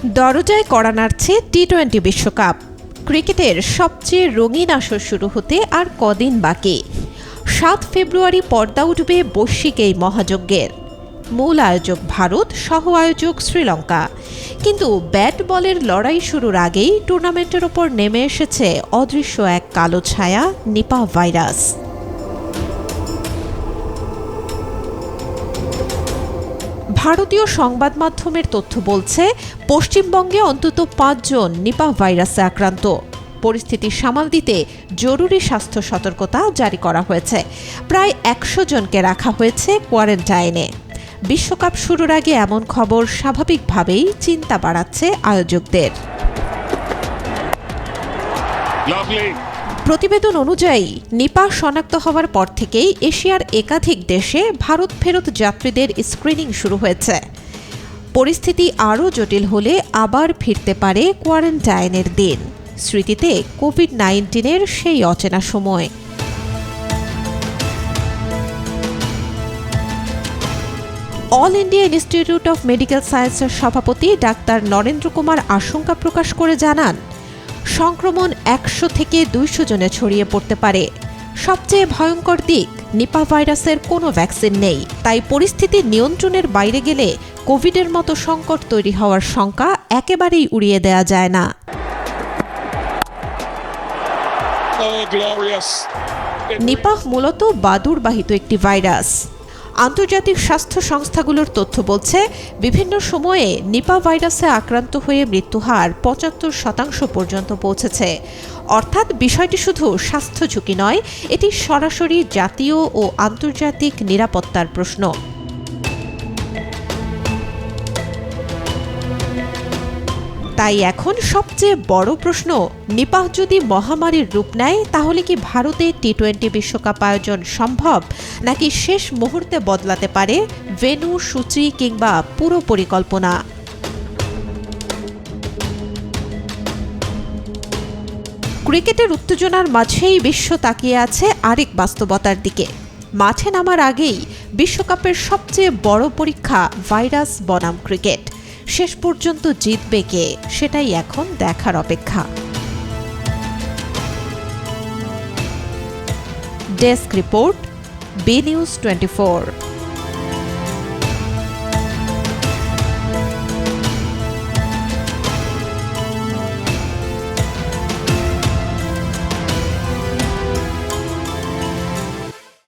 দরজায় কড়া নাড়ছে টি-20 বিশ্বকাপ। ক্রিকেটের সবচেয়ে রঙিন আসর শুরু হতে আর কদিন বাকি। ৭ ফেব্রুয়ারি পর্দা উঠবে বৈশ্বিক এই মহাযজ্ঞের। মূল আয়োজক ভারত, সহ আয়োজক শ্রীলঙ্কা। কিন্তু ব্যাট বলের লড়াই শুরুর আগেই টুর্নামেন্টের ওপর নেমে এসেছে অদৃশ্য এক কালো ছায়া, নিপাহ ভাইরাস। ভারতীয় সংবাদ মাধ্যমের তথ্য বলছে, পশ্চিমবঙ্গে অন্তত ৫ জন নিপাহ ভাইরাসে আক্রান্ত। পরিস্থিতি সামাল দিতে জরুরি স্বাস্থ্য সতর্কতা জারি করা হয়েছে। প্রায় ১০০ জনকে রাখা হয়েছে কোয়ারেন্টাইনে। বিশ্বকাপ শুরুর আগে এমন খবর স্বাভাবিকভাবেই চিন্তা বাড়াচ্ছে আয়োজকদের। প্রতিবেদন অনুযায়ী নিপাহ শনাক্ত হওয়ার পর থেকেই এশিয়ার একাধিক দেশে ভারত ফেরত যাত্রীদের স্ক্রিনিং শুরু হয়েছে। পরিস্থিতি আরও জটিল হলে আবার ফিরতে পারে কোয়ারেন্টাইনের দিন। স্মৃতিতে কোভিড-১৯-এর সেই অচেনা সময়। All India institute of medical সায়েন্সের সভাপতি ডাক্তার নরেন্দ্র কুমার আশঙ্কা প্রকাশ করে জানান, সংক্রমণ ১০০ থেকে ২০০ জনে ছড়িয়ে পড়তে পারে। সবচেয়ে ভয়ঙ্কর দিক, নিপাহ ভাইরাসের কোনো ভ্যাকসিন নেই। তাই পরিস্থিতি নিয়ন্ত্রণের বাইরে গেলে কোভিডের মতো সংকট তৈরি হওয়ার শঙ্কা একেবারেই উড়িয়ে দেয়া যায় না। নিপাহ মূলত বাদুড়বাহিত একটি ভাইরাস। আন্তর্জাতিক স্বাস্থ্য সংস্থাগুলোর তথ্য বলছে, বিভিন্ন সময়ে নিপাহ ভাইরাসে আক্রান্ত হয়ে মৃত্যুহার ৭৫% পর্যন্ত পৌঁছেছে। অর্থাৎ বিষয়টি শুধু স্বাস্থ্য ঝুঁকি নয়, এটি সরাসরি জাতীয় ও আন্তর্জাতিক নিরাপত্তার প্রশ্ন। তাই এখন সবচেয়ে বড় প্রশ্ন, নিপাহ যদি মহামারীর রূপ নেয় তাহলে কি ভারতে টি-20 বিশ্বকাপ আয়োজন সম্ভব, নাকি শেষ মুহূর্তে বদলাতে পারে ভেন্যু, সূচি কিংবা পুরো পরিকল্পনা? ক্রিকেটের উত্তেজনার মাঝেই বিশ্ব তাকিয়ে আছে আরেক বাস্তবতার দিকে। মাঠে নামার আগেই বিশ্বকাপের সবচেয়ে বড় পরীক্ষা ভাইরাস বনাম ক্রিকেট। শেষ পর্যন্ত জিতবে কে, সেটাই এখন দেখার অপেক্ষা। Desk report, B News 24।